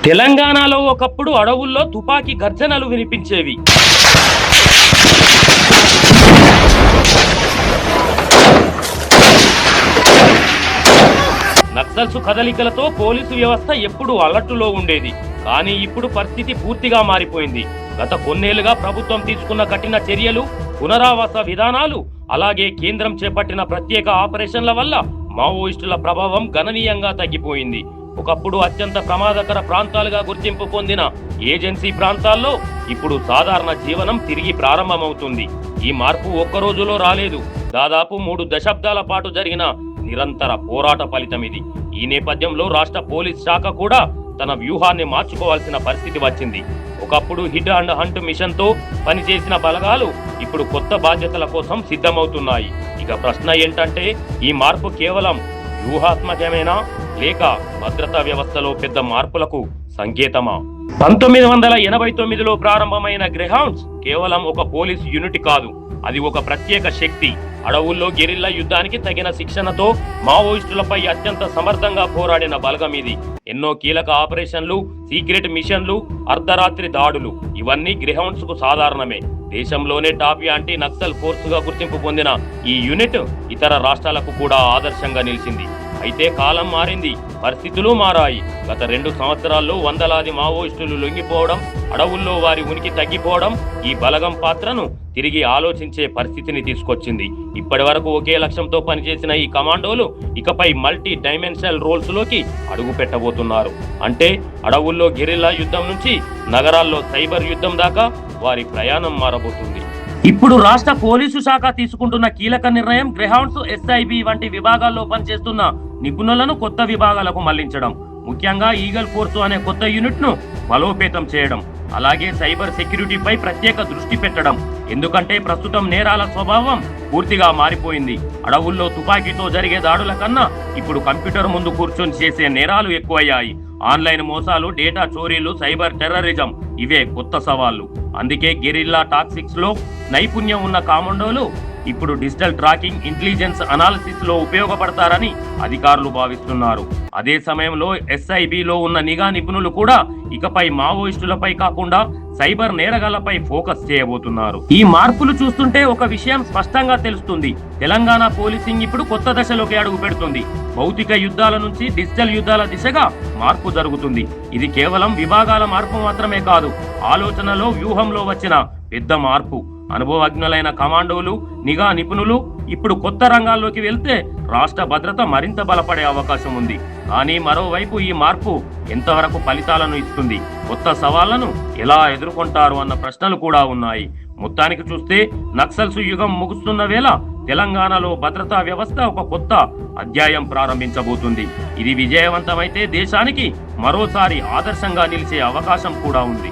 తెలంగాణలో ఒకప్పుడు అడవుల్లో తుపాకీ గర్జనలు వినిపించేవి. నక్సల్స్ కదలికలతో పోలీసు వ్యవస్థ ఎప్పుడూ అలర్టులో ఉండేది. కానీ ఇప్పుడు పరిస్థితి పూర్తిగా మారిపోయింది. గత కొన్నేళ్లుగా ప్రభుత్వం తీసుకున్న కఠిన చర్యలు, పునరావాస విధానాలు, అలాగే కేంద్రం చేపట్టిన ప్రత్యేక ఆపరేషన్ల వల్ల మావోయిస్టుల ప్రభావం గణనీయంగా తగ్గిపోయింది. ఒకప్పుడు అత్యంత ప్రమాదకర ప్రాంతాలుగా గుర్తింపు పొందిన ఏజెన్సీ ప్రాంతాల్లో ఇప్పుడు సాధారణ జీవనం తిరిగి ప్రారంభమవుతుంది. ఈ మార్పు ఒక్క రోజులో రాలేదు. దాదాపు 3 దశాబ్దాల పాటు జరిగిన నిరంతర పోరాట ఫలితం ఇది. ఈ నేపథ్యంలో రాష్ట్ర పోలీస్ శాఖ కూడా తన వ్యూహాన్ని మార్చుకోవాల్సిన పరిస్థితి వచ్చింది. ఒకప్పుడు హిట్ అండ్ హంట్ మిషన్తో పనిచేసిన బలగాలు ఇప్పుడు కొత్త బాధ్యతల కోసం సిద్ధమవుతున్నాయి. ఇక ప్రశ్న ఏంటంటే, ఈ మార్పు కేవలం వ్యూహాత్మకమేనా లేక భద్రతా వ్యవస్థలో పెద్ద మార్పులకు సంకేతమా? 1989లో ప్రారంభమైన గ్రేహౌండ్స్ కేవలం ఒక పోలీసు యూనిట్ కాదు, అది ఒక ప్రత్యేక శక్తి. అడవుల్లో గెరిల్లా యుద్ధానికి తగిన శిక్షణతో మావోయిస్టులపై అత్యంత సమర్థంగా పోరాడిన బలగం ఇది. ఎన్నో కీలక ఆపరేషన్లు, సీక్రెట్ మిషన్లు, అర్ధరాత్రి దాడులు ఇవన్నీ గ్రేహౌండ్స్ కు సాధారణమే. దేశంలోనే టాప్ యాంటీ నక్సల్ ఫోర్సుగా గుర్తింపు పొందిన ఈ యూనిట్ ఇతర రాష్ట్రాలకు కూడా ఆదర్శంగా నిలిచింది. అయితే కాలం మారింది, పరిస్థితులు మారాయి. గత 2 సంవత్సరాల్లో వందలాది మావోయిస్టులు లొంగిపోవడం, అడవుల్లో వారి ఉనికి తగ్గిపోవడం ఈ బలగం పాత్రను తిరిగి ఆలోచించే పరిస్థితిని తీసుకొచ్చింది. ఇప్పటి వరకు ఒకే లక్ష్యంతో పనిచేసిన ఈ కమాండోలు ఇకపై మల్టీ డైమెన్షనల్ రోల్స్ లోకి అడుగు పెట్టబోతున్నారు. అంటే అడవుల్లో గెరిల్లా యుద్ధం నుంచి నగరాల్లో సైబర్ యుద్ధం దాకా వారి ప్రయాణం మారబోతుంది. ఇప్పుడు రాష్ట్ర పోలీసు శాఖ తీసుకుంటున్న కీలక నిర్ణయం గ్రేహౌండ్స్, ఎస్ఐబి వంటి విభాగాల్లో పనిచేస్తున్న నిపుణులను కొత్త విభాగాలకు మళ్లించడం. ముఖ్యంగా ఈగల్ ఫోర్సు అనే కొత్త యూనిట్ ను బలోపేతం చేయడం, అలాగే సైబర్ సెక్యూరిటీపై ప్రత్యేక దృష్టి పెట్టడం. ఎందుకంటే ప్రస్తుతం నేరాల స్వభావం పూర్తిగా మారిపోయింది. అడవుల్లో తుపాకీతో జరిగే దాడుల కన్నా ఇప్పుడు కంప్యూటర్ ముందు కూర్చొని చేసే నేరాలు ఎక్కువయ్యాయి. ఆన్లైన్ మోసాలు, డేటా చోరీలు, సైబర్ టెర్రరిజం ఇవే కొత్త సవాళ్లు. అందుకే గెరిల్లా టాక్టిక్స్ లో నైపుణ్యం ఉన్న కమాండోలు ఇప్పుడు డిజిటల్ ట్రాకింగ్, ఇంటెలిజెన్స్ అనాలిసిస్ లో ఉపయోగపడతారని అధికారులు భావిస్తున్నారు. అదే సమయంలో ఎస్ఐబిలో ఉన్న నిఘా నిపుణులు కూడా ఇకపై మావోయిస్టులపై కాకుండా సైబర్ నేరగాళ్లపై ఫోకస్ చేయబోతున్నారు. ఈ మార్పులు చూస్తుంటే ఒక విషయం స్పష్టంగా తెలుస్తుంది. తెలంగాణ పోలీసింగ్ ఇప్పుడు కొత్త దశలోకి అడుగు పెడుతుంది. భౌతిక యుద్ధాల నుంచి డిజిటల్ యుద్ధాల దిశగా మార్పు జరుగుతుంది. ఇది కేవలం విభాగాల మార్పు మాత్రమే కాదు, ఆలోచనలో, వ్యూహంలో వచ్చిన పెద్ద మార్పు. అనుభవజ్ఞులైన కమాండోలు, నిఘా నిపుణులు ఇప్పుడు కొత్త రంగాల్లోకి వెళ్తే రాష్ట్ర భద్రత మరింత బలపడే అవకాశం ఉంది. కానీ మరోవైపు ఈ మార్పు ఎంతవరకు ఫలితాలను ఇస్తుంది, కొత్త సవాళ్లను ఎలా ఎదుర్కొంటారు అన్న ప్రశ్నలు కూడా ఉన్నాయి. మొత్తానికి చూస్తే నక్సల్స్ యుగం ముగుస్తున్న వేళ తెలంగాణలో భద్రతా వ్యవస్థ ఒక కొత్త అధ్యాయం ప్రారంభించబోతుంది. ఇది విజయవంతమైతే దేశానికి మరోసారి ఆదర్శంగా నిలిచే అవకాశం కూడా ఉంది.